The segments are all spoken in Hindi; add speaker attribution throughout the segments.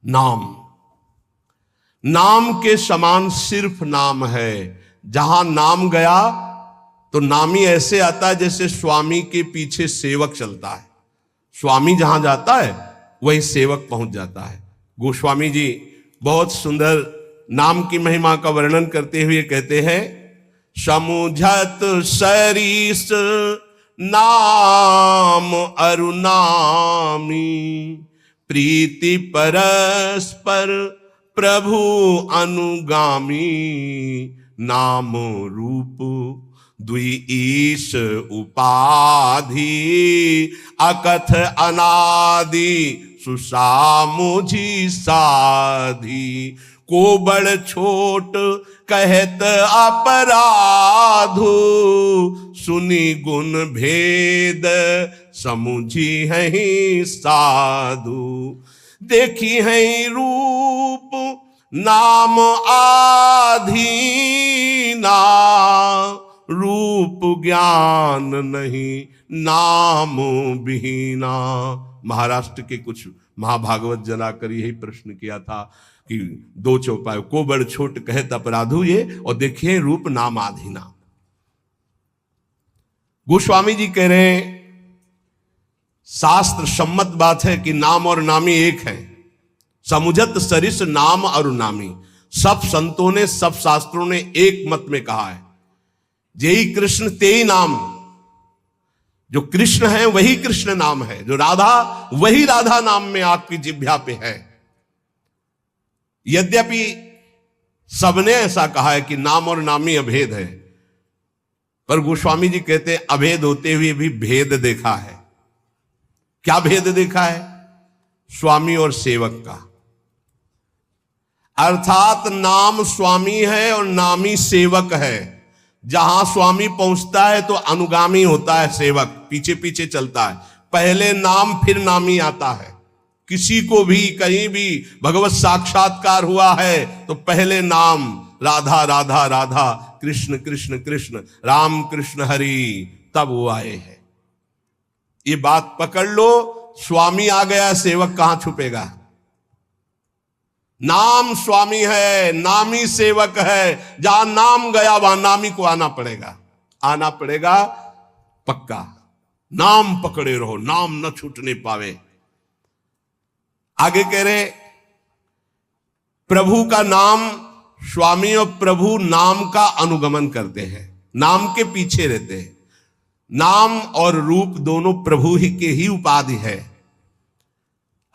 Speaker 1: नाम, नाम के समान सिर्फ नाम है। जहां नाम गया तो नामी ऐसे आता है जैसे स्वामी के पीछे सेवक चलता है। स्वामी जहां जाता है वही सेवक पहुंच जाता है। गोस्वामी जी बहुत सुंदर नाम की महिमा का वर्णन करते हुए कहते हैं, समुझत सरिस नाम अरुनामी, प्रीति परस्पर प्रभु अनुगामी, नाम रूप द्वि ईश उपाधि, अकथ अनादि सुसामुझी साधी, को बड़ छोट कहत अपराधु, सुनी गुण भेद समुझी है साधु, देखी है रूप नाम आधीना, रूप ज्ञान नहीं नाम बिहीना। महाराष्ट्र के कुछ महाभागवत जलाकर यही प्रश्न किया था कि दो चौपाई, को बड़ छोट कहत अपराधु ये, और देखिए रूप नाम आधीना। गोस्वामी जी कह रहे हैं शास्त्र सम्मत बात है कि नाम और नामी एक है। समुझत सरिस नाम और नामी, सब संतों ने सब शास्त्रों ने एक मत में कहा है, जेई कृष्ण तेई नाम। जो कृष्ण है वही कृष्ण नाम है, जो राधा वही राधा नाम में आपकी जिह्वा पे है। यद्यपि सबने ऐसा कहा है कि नाम और नामी अभेद है, पर गोस्वामी जी कहते हैं अभेद होते हुए भी भेद देखा है। क्या भेद देखा है? स्वामी और सेवक का। अर्थात नाम स्वामी है और नामी सेवक है। जहां स्वामी पहुंचता है तो अनुगामी होता है सेवक, पीछे पीछे चलता है। पहले नाम फिर नामी आता है। किसी को भी कहीं भी भगवत साक्षात्कार हुआ है तो पहले नाम राधा राधा राधा, कृष्ण कृष्ण कृष्ण, राम कृष्ण हरि, तब वो आए हैं। ये बात पकड़ लो, स्वामी आ गया, सेवक कहां छुपेगा। नाम स्वामी है, नामी सेवक है। जहां नाम गया वहां नामी को आना पड़ेगा, आना पड़ेगा पक्का। नाम पकड़े रहो, नाम न छूटने पावे। आगे कह रहे प्रभु का नाम, स्वामी और प्रभु नाम का अनुगमन करते हैं, नाम के पीछे रहते हैं। नाम और रूप दोनों प्रभु ही के ही उपाधि है,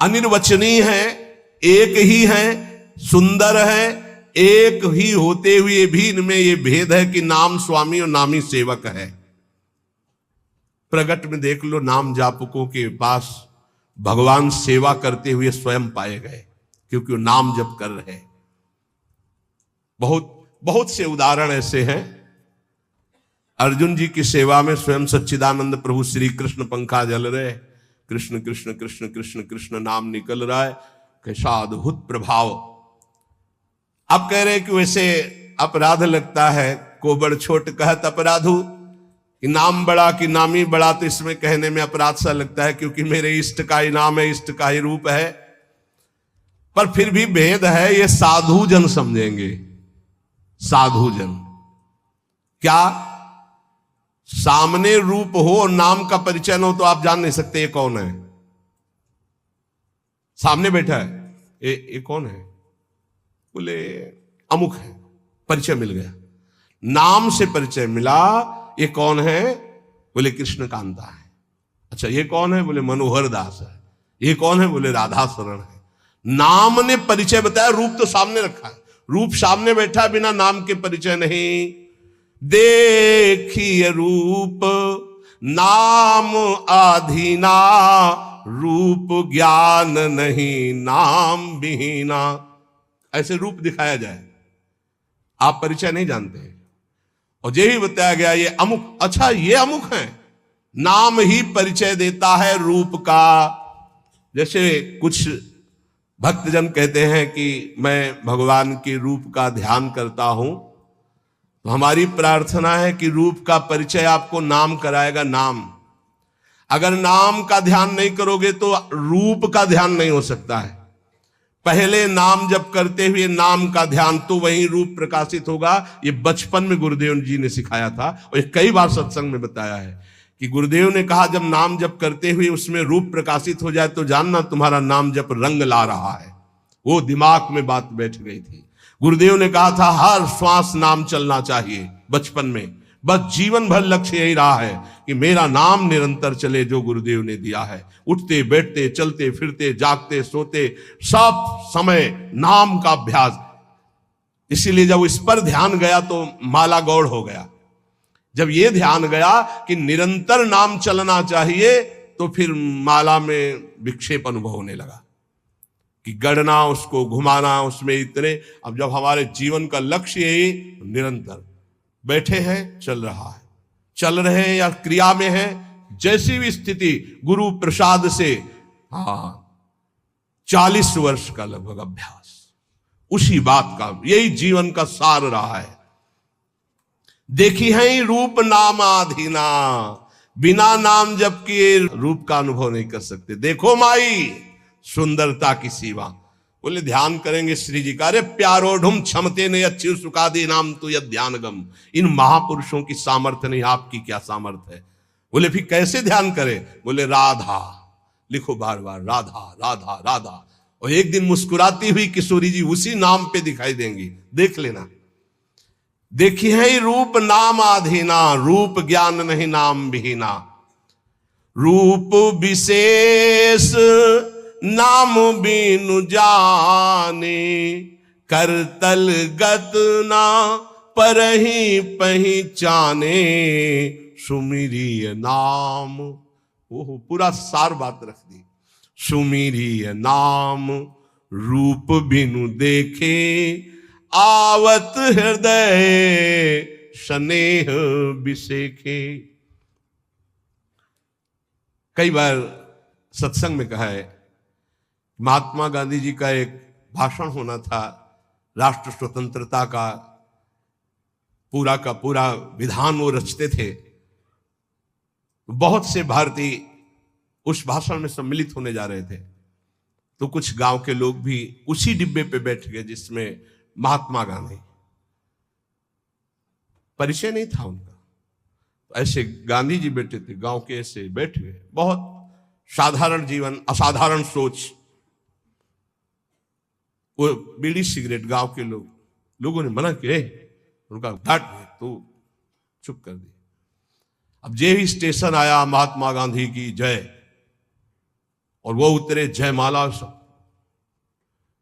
Speaker 1: अनिर्वचनीय है, एक ही है, सुंदर है। एक ही होते हुए भी इनमें यह भेद है कि नाम स्वामी और नामी सेवक है। प्रगट में देख लो, नाम जापकों के पास भगवान सेवा करते हुए स्वयं पाए गए, क्योंकि वो नाम जप कर रहे। बहुत बहुत से उदाहरण ऐसे हैं। अर्जुन जी की सेवा में स्वयं सच्चिदानंद प्रभु श्री कृष्ण पंखा जल रहे, कृष्ण कृष्ण कृष्ण कृष्ण कृष्ण नाम निकल रहा है। कैसा अद्भुत प्रभाव। अब कह रहे कि वैसे अपराध लगता है, को बड़ छोट कहत अपराधु, कि नाम बड़ा कि नामी बड़ा, तो इसमें कहने में अपराध सा लगता है, क्योंकि मेरे इष्ट का ही नाम है, इष्ट का ही रूप है। पर फिर भी भेद है, ये साधु जन समझेंगे। साधु जन क्या, सामने रूप हो और नाम का परिचय न हो तो आप जान नहीं सकते ये कौन है। सामने बैठा है, ये कौन है? बोले अमुक है, परिचय मिल गया। नाम से परिचय मिला, ये कौन है? बोले कृष्ण कांता है। अच्छा ये कौन है? बोले मनोहर दास है। ये कौन है? बोले राधा शरण है। नाम ने परिचय बताया, रूप तो सामने रखा है। रूप सामने बैठा, बिना नाम के परिचय नहीं। देखिए रूप नाम आधीना, रूप ज्ञान नहीं नाम बिहीना। ऐसे रूप दिखाया जाए, आप परिचय नहीं जानते, और यही बताया गया ये अमुक। अच्छा ये अमुक है, नाम ही परिचय देता है रूप का। जैसे कुछ भक्तजन कहते हैं कि मैं भगवान के रूप का ध्यान करता हूं, तो हमारी प्रार्थना है कि रूप का परिचय आपको नाम कराएगा। नाम, अगर नाम का ध्यान नहीं करोगे तो रूप का ध्यान नहीं हो सकता है। पहले नाम जप करते हुए नाम का ध्यान, तो वही रूप प्रकाशित होगा। ये बचपन में गुरुदेव जी ने सिखाया था और ये कई बार सत्संग में बताया है कि गुरुदेव ने कहा जब नाम जप करते हुए उसमें रूप प्रकाशित हो जाए तो जानना तुम्हारा नाम जप रंग ला रहा है। वो दिमाग में बात बैठ गई थी। गुरुदेव ने कहा था हर श्वास नाम चलना चाहिए बचपन में, बस जीवन भर लक्ष्य यही रहा है कि मेरा नाम निरंतर चले, जो गुरुदेव ने दिया है। उठते बैठते चलते फिरते जागते सोते सब समय नाम का अभ्यास। इसीलिए जब इस पर ध्यान गया तो माला गौड़ हो गया। जब ये ध्यान गया कि निरंतर नाम चलना चाहिए तो फिर माला में विक्षेप अनुभव होने लगा कि गढ़ना, उसको घुमाना, उसमें इतने। अब जब हमारे जीवन का लक्ष्य यही निरंतर बैठे हैं, चल रहा है, चल रहे हैं या क्रिया में है, जैसी भी स्थिति, गुरु प्रसाद से 40 वर्ष का लगभग अभ्यास, उसी बात का, यही जीवन का सार रहा है। देखी है रूप नामाधीना, बिना नाम जप किए रूप का अनुभव नहीं कर सकते। देखो माई सुंदरता की सीमा, बोले ध्यान करेंगे श्री जी का। अरे प्यारो ढुम क्षमते ने अच्छी सुखादी नाम तू यद ध्यान गम। इन महापुरुषों की सामर्थ्य नहीं, आपकी क्या सामर्थ्य है। बोले फिर कैसे ध्यान करें? बोले राधा लिखो बार बार, राधा राधा राधा। और एक दिन मुस्कुराती हुई किशोरी जी उसी नाम पे दिखाई देंगी, देख लेना। देखी है रूप नाम आधीना, रूप ज्ञान नहीं नाम विहीना। रूप विशेष नाम बिनु जाने, करतल गत ना परही पहचाने। सुमिरिय नाम, ओहो पूरा सार बात रख दी। सुमिरिय नाम रूप बिनु देखे, आवत हृदय स्नेह बिसेखे। कई बार सत्संग में कहा है, महात्मा गांधी जी का एक भाषण होना था, राष्ट्र स्वतंत्रता का पूरा विधान वो रचते थे। बहुत से भारतीय उस भाषण में सम्मिलित होने जा रहे थे, तो कुछ गांव के लोग भी उसी डिब्बे पे बैठ गए जिसमें महात्मा गांधी, परिचय नहीं था उनका। तो ऐसे गांधी जी बैठे थे, गांव के ऐसे बैठ गए, बहुत साधारण जीवन, असाधारण सोच। वो बीड़ी सिगरेट गांव के लोगों ने मना किया, उनका घाट तो चुप कर दिया। अब जे ही स्टेशन आया, महात्मा गांधी की जय, और वो उतरे जयमाला सब।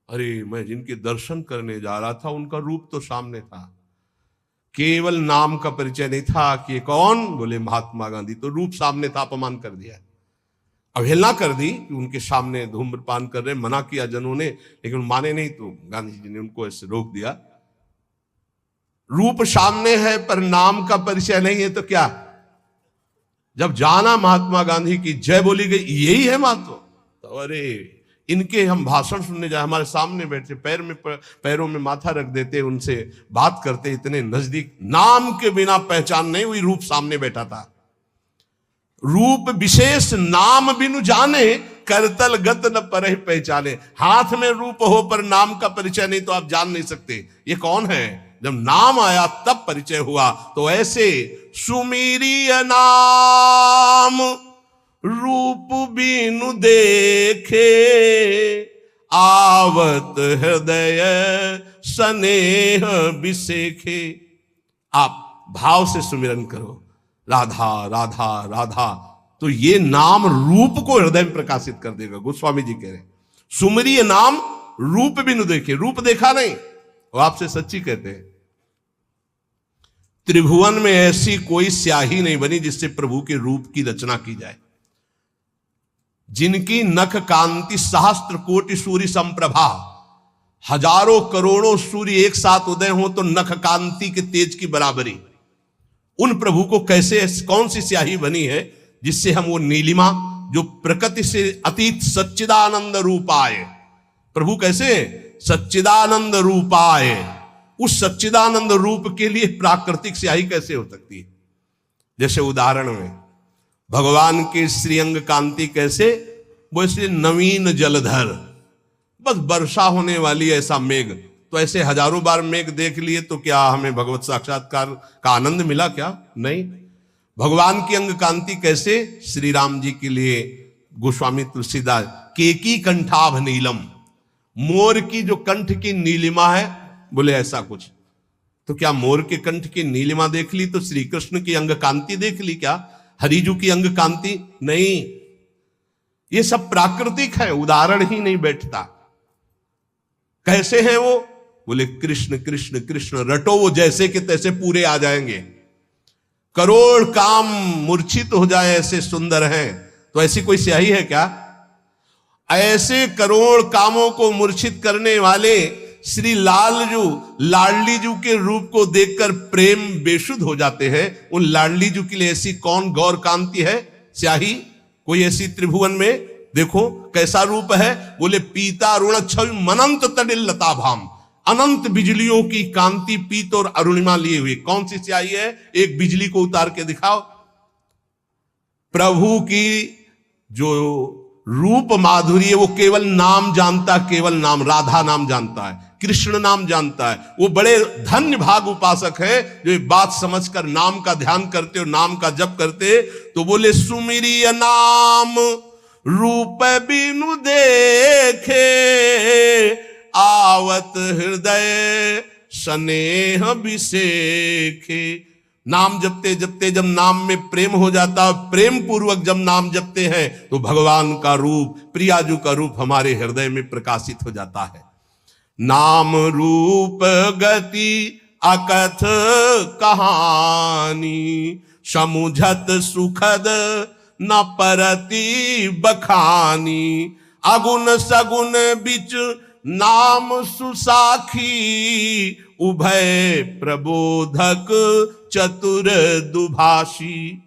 Speaker 1: अरे मैं जिनके दर्शन करने जा रहा था उनका रूप तो सामने था, केवल नाम का परिचय नहीं था कि ये कौन, बोले महात्मा गांधी। तो रूप सामने था, अपमान कर दिया, अवहेलना कर दी कि उनके सामने धूम्रपान कर रहे। मना किया जनों ने, लेकिन माने नहीं, तो गांधी जी ने उनको ऐसे रोक दिया। रूप सामने है पर नाम का परिचय नहीं है तो क्या? जब जाना महात्मा गांधी की जय बोली गई, यही है महत्व। तो अरे इनके हम भाषण सुनने जाए, हमारे सामने बैठे, पैरों में माथा रख देते, उनसे बात करते, इतने नजदीक। नाम के बिना पहचान नहीं हुई, रूप सामने बैठा था। रूप विशेष नाम बिनु जाने, करतल गत न परहि पहचाने। हाथ में रूप हो पर नाम का परिचय नहीं तो आप जान नहीं सकते ये कौन है। जब नाम आया तब परिचय हुआ। तो ऐसे सुमिरिय नाम रूप बिनु देखे, आवत हृदय स्नेह बिसेखे। आप भाव से सुमिरन करो, राधा राधा राधा, तो ये नाम रूप को हृदय में प्रकाशित कर देगा। गोस्वामी जी कह रहे सुमरिय नाम रूप बिनु देखे, रूप देखा नहीं, वो आपसे सच्ची कहते हैं। त्रिभुवन में ऐसी कोई स्याही नहीं बनी जिससे प्रभु के रूप की रचना की जाए। जिनकी नख कांति सहस्त्र कोटि सूर्य संप्रभा, हजारों करोड़ों सूर्य एक साथ उदय हो तो नख कांति के तेज की बराबरी। उन प्रभु को कैसे, कौन सी स्याही बनी है जिससे हम वो नीलिमा जो प्रकृति से अतीत सच्चिदानंद रूपाय, प्रभु कैसे सच्चिदानंद रूपाय, उस सच्चिदानंद रूप के लिए प्राकृतिक स्याही कैसे हो सकती है। जैसे उदाहरण में भगवान के श्रीअंग कांति कैसे, वो इसलिए नवीन जलधर, बस वर्षा होने वाली ऐसा मेघ। तो ऐसे हजारों बार मेघ देख लिए तो क्या हमें भगवत साक्षात्कार का आनंद मिला? क्या नहीं। भगवान की अंग कांति कैसे? श्री राम जी के लिए गोस्वामी तुलसीदास, केकी कंठाभ नीलम, मोर की जो कंठ की नीलिमा है, बोले ऐसा कुछ। तो क्या मोर के कंठ की नीलिमा देख ली तो श्री कृष्ण की अंग कांति देख ली? क्या हरिजू की अंग कांति? नहीं, ये सब प्राकृतिक है, उदाहरण ही नहीं बैठता। कैसे हैं वो? बोले कृष्ण कृष्ण कृष्ण रटो, वो जैसे के तैसे पूरे आ जाएंगे। करोड़ काम मूर्छित हो जाए ऐसे सुंदर हैं। तो ऐसी कोई स्याही है क्या? ऐसे करोड़ कामों को मूर्छित करने वाले श्री लालजू, लाडली जू के रूप को देखकर प्रेम बेसुध हो जाते हैं। उन लाडली जू के लिए ऐसी कौन गौर कांति है, स्याही कोई ऐसी त्रिभुवन में? देखो कैसा रूप है। बोले पीता अरुण छवि मनंत तडिल लता भाम, अनंत बिजलियों की कांति पीत और अरुणिमा लिए हुई। कौन सी स्याही है? एक बिजली को उतार के दिखाओ। प्रभु की जो रूप माधुरी है वो केवल नाम जानता, केवल नाम, राधा नाम जानता है, कृष्ण नाम जानता है। वो बड़े धन्य भाग उपासक है जो ये बात समझकर नाम का ध्यान करते और नाम का जप करते। तो बोले सुमिरी नाम रूप बिनु देखे, आवत हृदय स्नेह विसेखे। नाम जपते जपते जब नाम में प्रेम हो जाता है, प्रेम पूर्वक जब नाम जपते हैं तो भगवान का रूप, प्रियाजू का रूप हमारे हृदय में प्रकाशित हो जाता है। नाम रूप गति अकथ कहानी, समुझत सुखद न परति बखानी। अगुण सगुण बिच नाम सुसाखी, उभय प्रबोधक चतुर दुभाषी।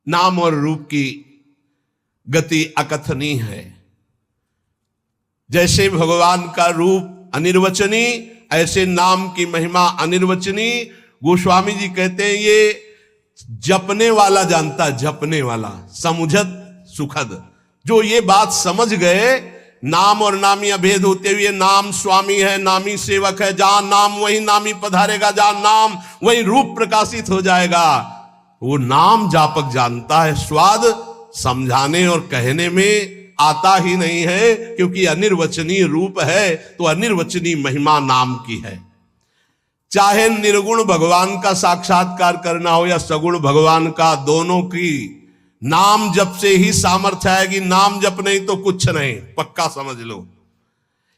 Speaker 1: नाम और रूप की गति अकथनीय है। जैसे भगवान का रूप अनिर्वचनीय, ऐसे नाम की महिमा अनिर्वचनीय। गोस्वामी जी कहते हैं ये जपने वाला जानता, जपने वाला, समुझत सुखद। जो ये बात समझ गए, नाम और नामी अभेद होते हुए नाम स्वामी है, नामी सेवक है, जहां नाम वही नामी पधारेगा, जहां नाम वही रूप प्रकाशित हो जाएगा। वो नाम जापक जानता है। स्वाद समझाने और कहने में आता ही नहीं है, क्योंकि अनिर्वचनीय रूप है तो अनिर्वचनीय महिमा नाम की है। चाहे निर्गुण भगवान का साक्षात्कार करना हो या सगुण भगवान का, दोनों की नाम जप से ही सामर्थ्य आएगी। नाम जप नहीं तो कुछ नहीं, पक्का समझ लो।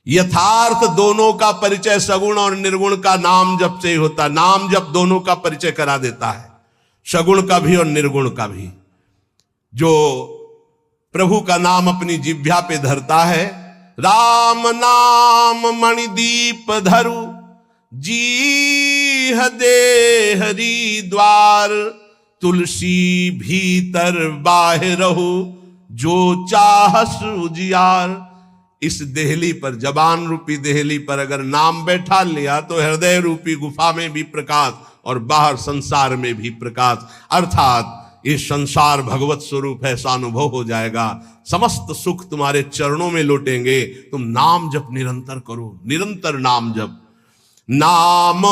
Speaker 1: यथार्थ दोनों का परिचय सगुण और निर्गुण का नाम जप से ही होता है। नाम जप दोनों का परिचय करा देता है, सगुण का भी और निर्गुण का भी। जो प्रभु का नाम अपनी जिह्वा पे धरता है, राम नाम मणिदीप धरु, जी दे हरि द्वार। तुलसी भीतर बाहरहु, जो चाहस उजियार। इस देहली पर, जबान रूपी देहली पर अगर नाम बैठा लिया तो हृदय रूपी गुफा में भी प्रकाश और बाहर संसार में भी प्रकाश। अर्थात ये संसार भगवत स्वरूप है, ऐसा अनुभव हो जाएगा। समस्त सुख तुम्हारे चरणों में लौटेंगे। तुम नाम जप निरंतर करो, निरंतर नाम जप। नाम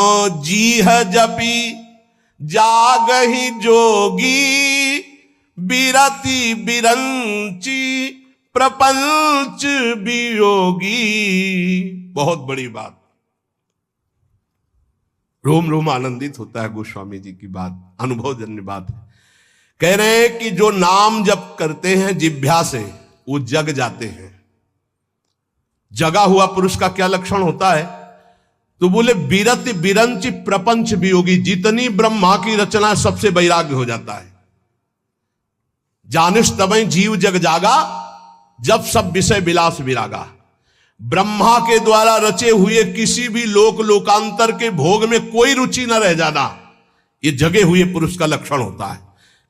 Speaker 1: जीह जपी जागहि जोगी, बिरति बिरंची प्रपंच वियोगी। बहुत बड़ी बात, रोम रोम आनंदित होता है गोस्वामी जी की बात, अनुभवजन्य बात है। कह रहे हैं कि जो नाम जप करते हैं जिह्वा से, वो जग जाते हैं। जगा हुआ पुरुष का क्या लक्षण होता है? तो बोले बिरति बिरंच प्रपंच वियोगी। जितनी ब्रह्मा की रचना सबसे वैराग्य हो जाता है। जानिस तबई जीव जग जागा, जब सब विषय विलास विरागा। ब्रह्मा के द्वारा रचे हुए किसी भी लोक लोकांतर के भोग में कोई रुचि न रह जाना, ये जगे हुए पुरुष का लक्षण होता है।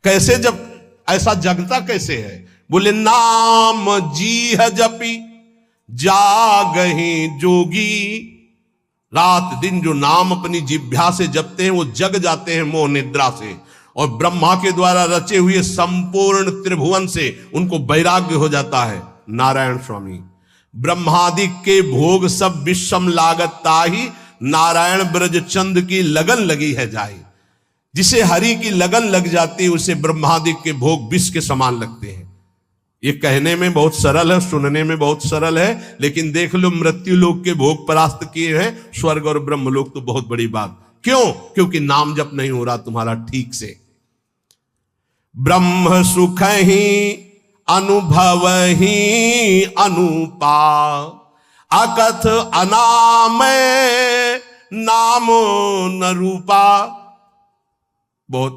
Speaker 1: कैसे जब ऐसा जगता कैसे है? बोले नाम जीह जपी जागहि जोगी। रात दिन जो नाम अपनी जिह्वा से जपते हैं वो जग जाते हैं मोह निद्रा से, और ब्रह्मा के द्वारा रचे हुए संपूर्ण त्रिभुवन से उनको वैराग्य हो जाता है। नारायण स्वामी ब्रह्मादिक के भोग सब विषम लागत ताही, नारायण ब्रज चंद की लगन लगी है जाई। जिसे हरि की लगन लग जाती है उसे ब्रह्मादिक के भोग विष के समान लगते हैं। ये कहने में बहुत सरल है, सुनने में बहुत सरल है, लेकिन देख लो मृत्यु लोक के भोग परास्त किए हैं, स्वर्ग और ब्रह्म लोक तो बहुत बड़ी बात। क्यों? क्योंकि नाम जप नहीं हो रहा तुम्हारा ठीक से। ब्रह्म सुख ही अनुभव ही अनुपा, अकथ अनाम नामो न रूपा। बहुत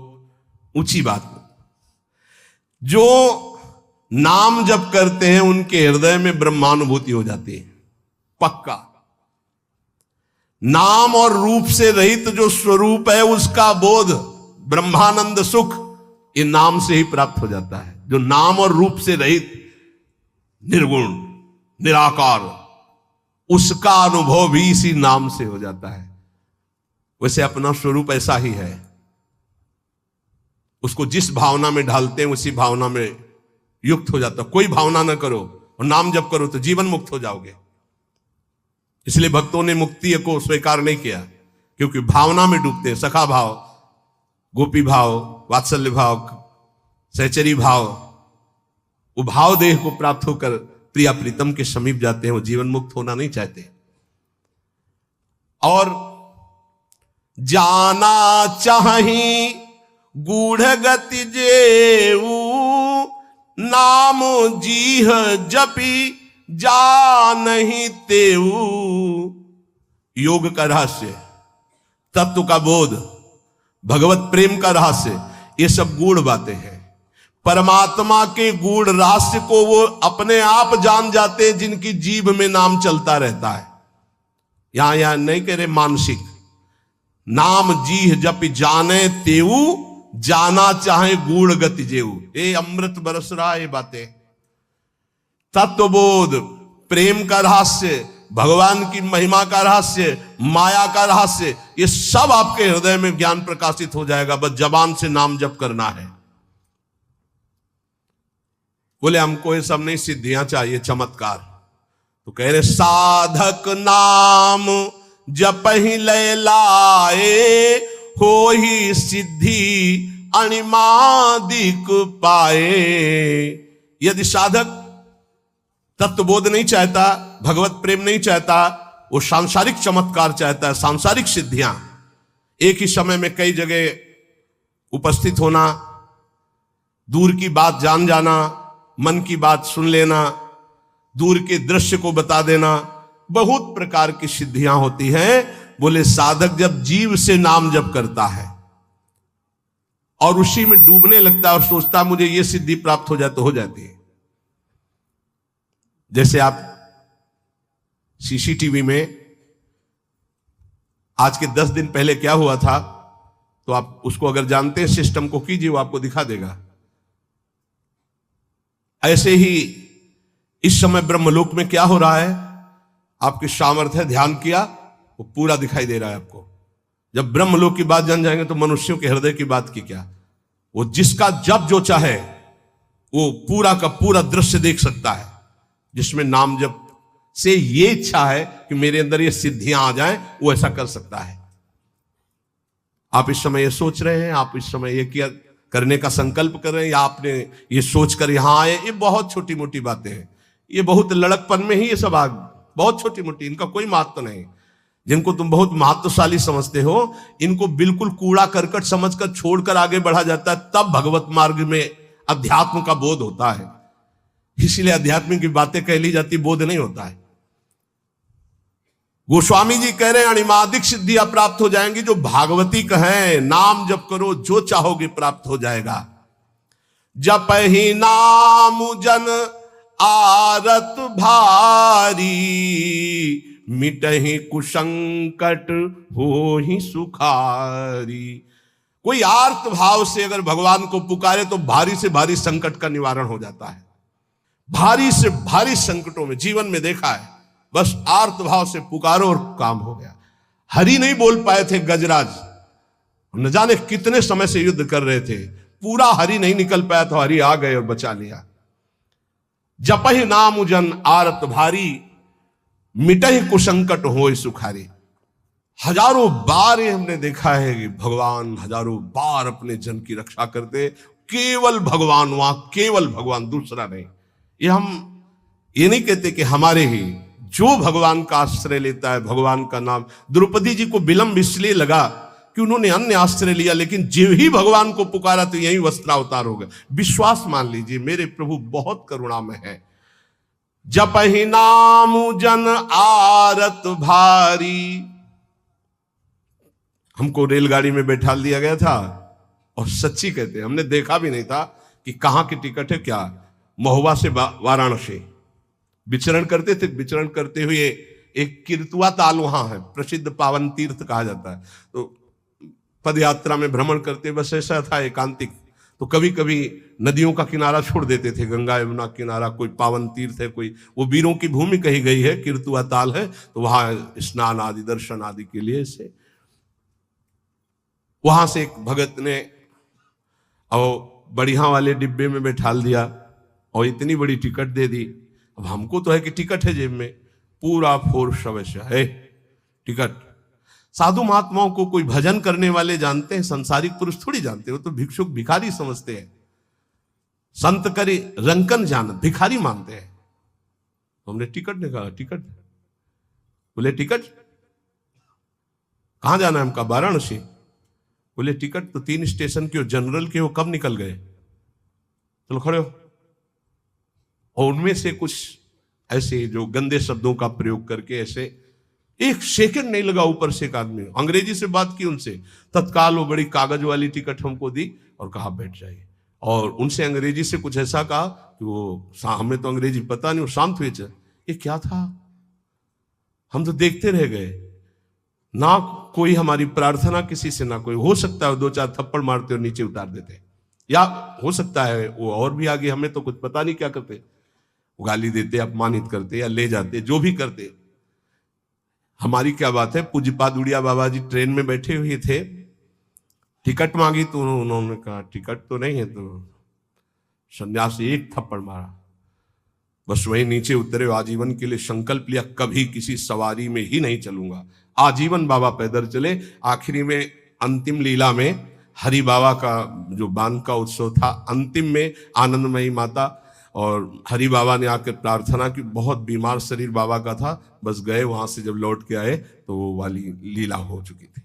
Speaker 1: ऊंची बात। जो नाम जप करते हैं उनके हृदय में ब्रह्मानुभूति हो जाती है, पक्का। नाम और रूप से रहित जो स्वरूप है उसका बोध, ब्रह्मानंद सुख, ये नाम से ही प्राप्त हो जाता है। जो नाम और रूप से रहित, निर्गुण, निराकार, उसका अनुभव भी इसी नाम से हो जाता है। वैसे अपना स्वरूप ऐसा ही है, उसको जिस भावना में ढालते हैं उसी भावना में युक्त हो जाता। कोई भावना ना करो और नाम जप करो तो जीवन मुक्त हो जाओगे। इसलिए भक्तों ने मुक्ति को स्वीकार नहीं किया, क्योंकि भावना में डूबते हैं। सखा भाव, गोपी भाव, वात्सल्य भाव, सहचरी भाव, वो भाव देह को प्राप्त होकर प्रिया प्रीतम के समीप जाते हैं। वो जीवन मुक्त होना नहीं चाहते। और जाना चाही गूढ़ गति जेऊ, नाम जीह जपी जा नहीं तेऊ। योग का रहस्य, तत्व का बोध, भगवत प्रेम का रहस्य, ये सब गूढ़ बातें हैं। परमात्मा के गूढ़ रहस्य को वो अपने आप जान जाते हैं जिनकी जीभ में नाम चलता रहता है। यहां नहीं कह रहे मानसिक। नाम जीह जप जाने तेऊ, जाना चाहे गूढ़ गति जेऊ। ये अमृत बरस रहा है। ये बातें तत्वबोध, प्रेम का रहस्य, भगवान की महिमा का रहस्य, माया का रहस्य, ये सब आपके हृदय में ज्ञान प्रकाशित हो जाएगा। बस जबान से नाम जप करना है। बोले हमको ये सब नहीं, सिद्धियां चाहिए, चमत्कार। तो कह रहे साधक नाम जप ही लय लाए, हो ही सिद्धि अणिमादिक पाए। यदि साधक तत्वबोध नहीं चाहता, भगवत प्रेम नहीं चाहता, वो सांसारिक चमत्कार चाहता है, सांसारिक सिद्धियां, एक ही समय में कई जगह उपस्थित होना, दूर की बात जान जाना, मन की बात सुन लेना, दूर के दृश्य को बता देना, बहुत प्रकार की सिद्धियां होती हैं। बोले साधक जब जीव से नाम जप करता है और उसी में डूबने लगता है और सोचता मुझे ये सिद्धि प्राप्त हो जाए, तो हो जाती है। जैसे आप सीसीटीवी में आज के 10 दिन पहले क्या हुआ था, तो आप उसको अगर जानते हैं सिस्टम को कीजिए, वो आपको दिखा देगा। ऐसे ही इस समय ब्रह्मलोक में क्या हो रहा है, आपकी सामर्थ्य ध्यान किया, वो पूरा दिखाई दे रहा है आपको। जब ब्रह्मलोक की बात जान जाएंगे तो मनुष्यों के हृदय की बात की क्या। वो जिसका जब जो चाहे वो पूरा का पूरा दृश्य देख सकता है, जिसमें नाम जप से ये इच्छा है कि मेरे अंदर ये सिद्धियां आ जाएं, वो ऐसा कर सकता है। आप इस समय ये सोच रहे हैं, आप इस समय ये किया करने का संकल्प कर रहे हैं, या आपने ये सोचकर यहां आए, ये बहुत छोटी मोटी बातें हैं। ये बहुत लड़कपन में ही ये सब बहुत छोटी मोटी, इनका कोई महत्व नहीं। जिनको तुम बहुत महत्वशाली समझते हो, इनको बिल्कुल कूड़ा करकट समझकर छोड़कर आगे बढ़ा जाता है, तब भगवत मार्ग में अध्यात्म का बोध होता है। इसीलिए अध्यात्म की बातें कह ली जाती, बोध नहीं होता है। गोस्वामी जी कह रहे हैं अणिमादिक सिद्धियां प्राप्त हो जाएंगी जो भागवती कहें। नाम जप करो, जो चाहोगे प्राप्त हो जाएगा। जप ही नाम जन आरत भारी, मिटहि कुसंकट हो ही सुखारी। कोई आर्त भाव से अगर भगवान को पुकारे तो भारी से भारी संकट का निवारण हो जाता है। भारी से भारी संकटों में जीवन में देखा है, बस आर्त भाव से पुकारो और काम हो गया। हरि नहीं बोल पाए थे गजराज, न जाने कितने समय से युद्ध कर रहे थे, पूरा हरि नहीं निकल पाया तो हरि आ गए और बचा लिया। जपहि नाम जन आरत भारी, मिटहि कुसंकट होय सुखारी। हजारों बार ये हमने देखा है कि भगवान हजारों बार अपने जन की रक्षा करते, केवल भगवान, वहां केवल भगवान, दूसरा नहीं। ये नहीं कहते कि हमारे ही, जो भगवान का आश्रय लेता है, भगवान का नाम। द्रौपदी जी को विलंब इसलिए लगा कि उन्होंने अन्य आश्रय लिया, लेकिन जो ही भगवान को पुकारा तो यही वस्त्रावतार हो गया। विश्वास मान लीजिए, मेरे प्रभु बहुत करुणामय है। जपहि नाम जन आरत भारी। हमको रेलगाड़ी में बैठा दिया गया था, और सच्ची कहते हैं हमने देखा भी नहीं था कि कहां की टिकट है क्या। महुआ से वाराणसी विचरण करते थे। विचरण करते हुए एक किरतुआ ताल वहां है, प्रसिद्ध पावन तीर्थ कहा जाता है। तो पद यात्रा में भ्रमण करते, बस ऐसा था एकांतिक। तो कभी कभी नदियों का किनारा छोड़ देते थे, गंगा यमुना किनारा, कोई पावन तीर्थ है, कोई वो वीरों की भूमि कही गई है, किरतुआ ताल है, तो वहां स्नान आदि दर्शन आदि के लिए से वहां से एक भगत ने और बढ़िया वाले डिब्बे में बैठा दिया और इतनी बड़ी टिकट दे दी। अब हमको तो है कि टिकट है जेब में, पूरा फोर्स अवश्य है टिकट। साधु महात्माओं को कोई भजन करने वाले जानते हैं, संसारिक पुरुष थोड़ी जानते, वो तो भिक्षुक भिखारी समझते हैं। संत करे रंकन जान, भिखारी मानते हैं। हमने टिकट ने कहा टिकट, बोले टिकट कहां जाना है? हमका वाराणसी। बोले टिकट तो 3 स्टेशन के हो, जनरल के हो, कब निकल गए? चलो खड़े हो। और उनमें से कुछ ऐसे जो गंदे शब्दों का प्रयोग करके, ऐसे एक सेकंड नहीं लगा, ऊपर से एक आदमी अंग्रेजी से बात की उनसे, तत्काल वो बड़ी कागज वाली टिकट हमको दी और कहा बैठ जाइए। और उनसे अंग्रेजी से कुछ ऐसा कहा कि वो, हमें तो अंग्रेजी पता नहीं, वो शांत हुए। ये क्या था? हम तो देखते रह गए, ना कोई हमारी प्रार्थना किसी से, ना कोई। हो सकता है 2-4 थप्पड़ मारते और नीचे उतार देते, या हो सकता है वो और भी आगे, हमें तो कुछ पता नहीं क्या करते, वो गाली देते, अपमानित करते या ले जाते, जो भी करते। हमारी क्या बात है। पूज्यपाद उड़िया बाबा जी ट्रेन में बैठे हुए थे, टिकट मांगी तो उन्होंने कहा टिकट तो नहीं है, तो सन्यासी एक थप्पड़ मारा, बस वही नीचे उतरे। आजीवन के लिए संकल्प लिया, कभी किसी सवारी में ही नहीं चलूंगा। आजीवन बाबा पैदल चले। आखिरी में अंतिम लीला में हरि बाबा का जो बांध का उत्सव था, अंतिम में आनंदमयी माता और हरि बाबा ने आकर प्रार्थना की। बहुत बीमार शरीर बाबा का था, बस गए, वहां से जब लौट के आए तो वो वाली लीला हो चुकी थी।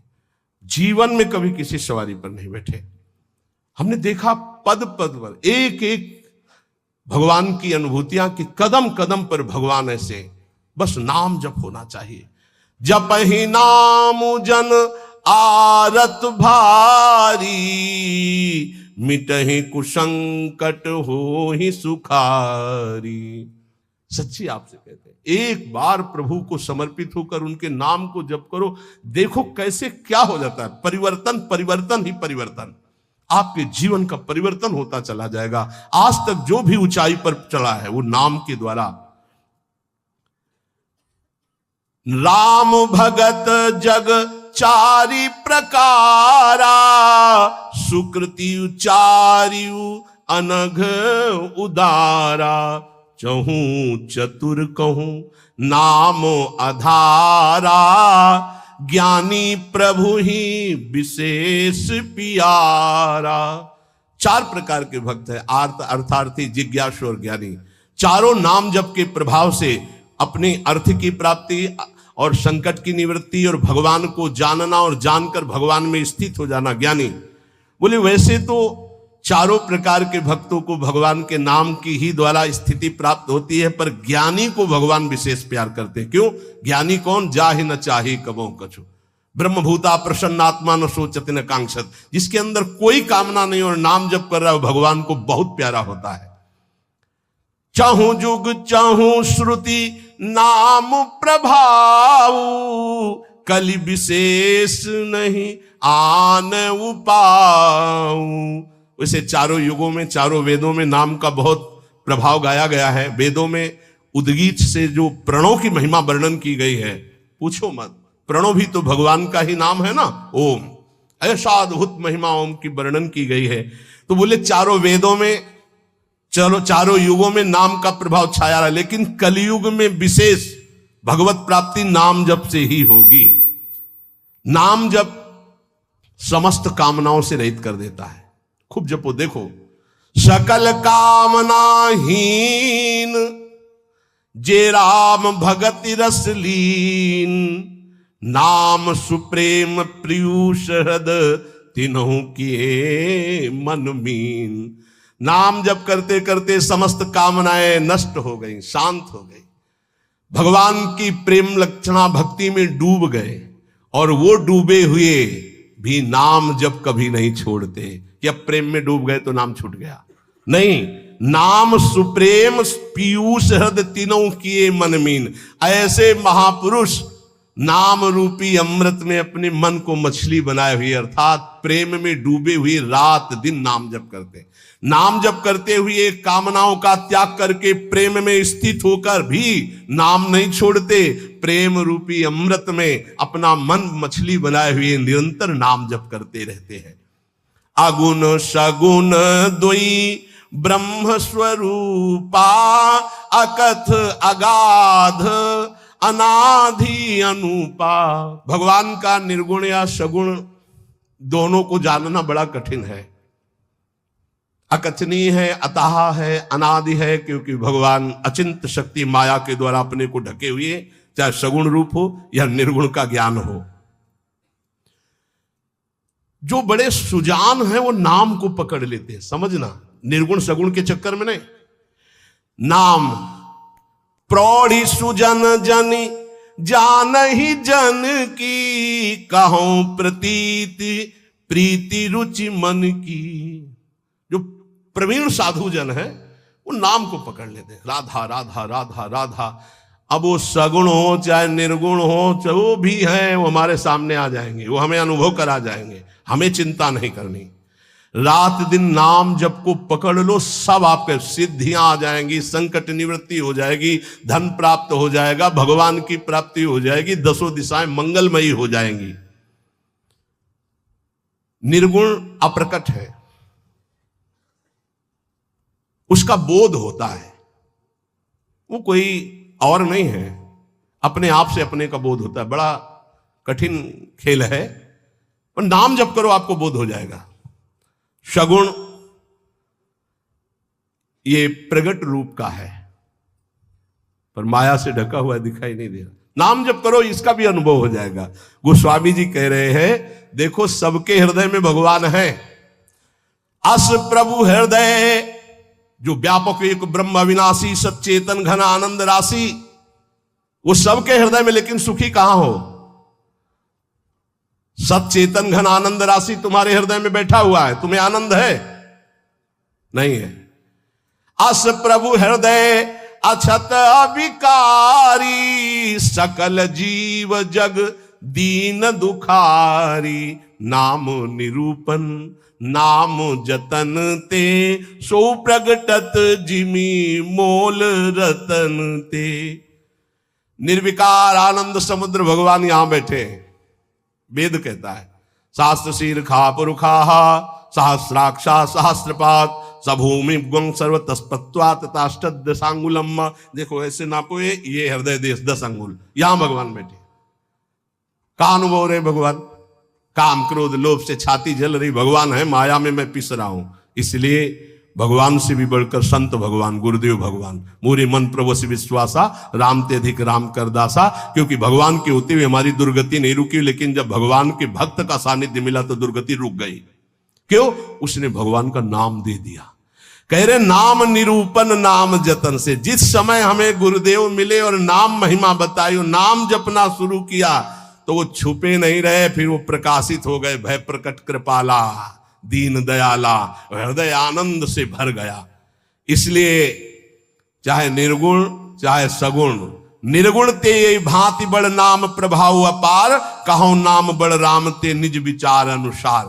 Speaker 1: जीवन में कभी किसी सवारी पर नहीं बैठे। हमने देखा पद पद पर एक एक भगवान की अनुभूतियां, कि कदम कदम पर भगवान ऐसे, बस नाम जप होना चाहिए। जपहि नाम जन आरत भारी, मिटहि कुसंकट होहि सुखारी। सच्ची आपसे कहते हैं, एक बार प्रभु को समर्पित होकर उनके नाम को जप करो, देखो कैसे क्या हो जाता है। परिवर्तन, परिवर्तन ही परिवर्तन। आपके जीवन का परिवर्तन होता चला जाएगा। आज तक जो भी ऊंचाई पर चला है वो नाम के द्वारा। राम भगत जग चारि प्रकारा, सुकृति उचारियु अनघ उदारा। चहूं चतुर कहूं नाम आधारा, ज्ञानी प्रभु ही विशेष पियारा। 4 प्रकार के भक्त है, आर्त, अर्थार्थी, जिज्ञासु और ज्ञानी। चारों नाम जप के प्रभाव से अपने अर्थ की प्राप्ति और संकट की निवृत्ति और भगवान को जानना और जानकर भगवान में स्थित हो जाना ज्ञानी। बोले वैसे तो चारों प्रकार के भक्तों को भगवान के नाम की ही द्वारा स्थिति प्राप्त होती है, पर ज्ञानी को भगवान विशेष प्यार करते हैं। क्यों? ज्ञानी कौन? जाहि न चाहि कबो कछु, ब्रह्मभूता प्रसन्नात्मा न सोचति न कांक्षत। जिसके अंदर कोई कामना नहीं और नाम जप कर रहा है, भगवान को बहुत प्यारा होता है। चाहूं जुग चाहूं श्रुति नाम प्रभाव, कलि विशेष नहीं आन उपाऊ। वैसे चारों युगों में, चारों वेदों में नाम का बहुत प्रभाव गाया गया है। वेदों में उद्गीत से जो प्रणव की महिमा वर्णन की गई है, पूछो मत। प्रणव भी तो भगवान का ही नाम है ना, ओम। ऐसा अद्भुत महिमा ओम की वर्णन की गई है। तो बोले चारों वेदों में, चलो चारों युगों में नाम का प्रभाव छाया रहा, लेकिन कलयुग में विशेष भगवत प्राप्ति नाम जप से ही होगी। नाम जप समस्त कामनाओं से रहित कर देता है। खूब जपो, देखो, सकल कामनाहीन जे राम भगति रस लीन, नाम सुप्रेम प्रियूष हृद तिन्हु किए मन मीन। नाम जप करते करते समस्त कामनाएं नष्ट हो गई, शांत हो गई, भगवान की प्रेम लक्षणा भक्ति में डूब गए, और वो डूबे हुए भी नाम जप कभी नहीं छोड़ते कि अब प्रेम में डूब गए तो नाम छूट गया। नहीं, नाम सुप्रेम पीयूष हृद तीनों किए मन मीन। ऐसे महापुरुष नाम रूपी अमृत में अपने मन को मछली बनाए हुए, अर्थात प्रेम में डूबे हुए रात दिन नाम जप करते। नाम जप करते हुए कामनाओं का त्याग करके प्रेम में स्थित होकर भी नाम नहीं छोड़ते। प्रेम रूपी अमृत में अपना मन मछली बनाए हुए निरंतर नाम जप करते रहते हैं। अगुण सगुण द्वयी ब्रह्म स्वरूपा, अकथ अगाध अनाधि अनुपा। भगवान का निर्गुण या सगुण दोनों को जानना बड़ा कठिन है। अकथनीय है, अताह है, अनादि है, क्योंकि भगवान अचिंत शक्ति माया के द्वारा अपने को ढके हुए, चाहे सगुण रूप हो या निर्गुण का ज्ञान हो। जो बड़े सुजान हैं वो नाम को पकड़ लेते हैं, समझना, निर्गुण सगुण के चक्कर में नहीं। नाम प्रौढ़ी सुजन जनि जान ही जन की, कहूं प्रतीति प्रीति रुचि मन की। जो प्रवीण साधु जन है वो नाम को पकड़ लेते हैं, राधा राधा राधा राधा। अब वो सगुण हो चाहे निर्गुण हो, चाहे वो भी है, वो हमारे सामने आ जाएंगे, वो हमें अनुभव करा जाएंगे, हमें चिंता नहीं करनी। रात दिन नाम जप को पकड़ लो, सब आपके सिद्धियां आ जाएंगी, संकट निवृत्ति हो जाएगी, धन प्राप्त हो जाएगा, भगवान की प्राप्ति हो जाएगी, दसों दिशाएं मंगलमयी हो जाएंगी। निर्गुण अप्रकट है, उसका बोध होता है, वो कोई और नहीं है, अपने आप से अपने का बोध होता है। बड़ा कठिन खेल है, पर नाम जप करो आपको बोध हो जाएगा। सगुण ये प्रगट रूप का है, पर माया से ढका हुआ दिखाई नहीं दे रहा। नाम जप करो, इसका भी अनुभव हो जाएगा। गोस्वामी जी कह रहे हैं, देखो सबके हृदय में भगवान है। अस प्रभु हृदय, जो व्यापक एक ब्रह्म अविनाशी सच्चेतन घन आनंद राशि, वो सबके हृदय में, लेकिन सुखी कहां हो? सच्चेतन घन आनंद राशि तुम्हारे हृदय में बैठा हुआ है, तुम्हें आनंद है? नहीं है। अस प्रभु हृदय अछत अविकारी, सकल जीव जग दीन दुखारी। नाम निरूपन नाम जतन ते, सो प्रगटत जिमी मोल रतन ते। निर्विकार आनंद समुद्र भगवान यहां बैठे हैं। वेद कहता है, शास्त्र शीर खा पुरुखाहा सहस्राक्षा सहस्रपात सभूमि गुं सर्व तस्पत्वा तथाष्टद सांगुलम। देखो ऐसे नापो, ये हृदय देश 10 अंगुल, यहां भगवान बैठे। का अनुभव रहे भगवान? काम क्रोध लोभ से छाती जल रही, भगवान है माया में मैं पिस रहा हूं। इसलिए भगवान से भी बढ़कर संत भगवान, गुरुदेव भगवान। मोरे मन प्रभु से विश्वासा, राम ते अधिक राम कर दासा। क्योंकि भगवान के होते हुए हमारी दुर्गति नहीं रुकी, लेकिन जब भगवान के भक्त का सानिध्य मिला तो दुर्गति रुक गई। क्यों? उसने भगवान का नाम दे दिया। कह रहे नाम निरूपण नाम जतन से। जिस समय हमें गुरुदेव मिले और नाम महिमा बताई, नाम जपना शुरू किया, तो वो छुपे नहीं रहे, फिर वो प्रकाशित हो गए। भय प्रकट कृपाला दीन दयाला, हृदय आनंद से भर गया। इसलिए चाहे निर्गुण चाहे सगुण, निर्गुण ते भांति बड़ नाम प्रभाव अपार, कहो नाम बड़ राम ते निज विचार अनुसार।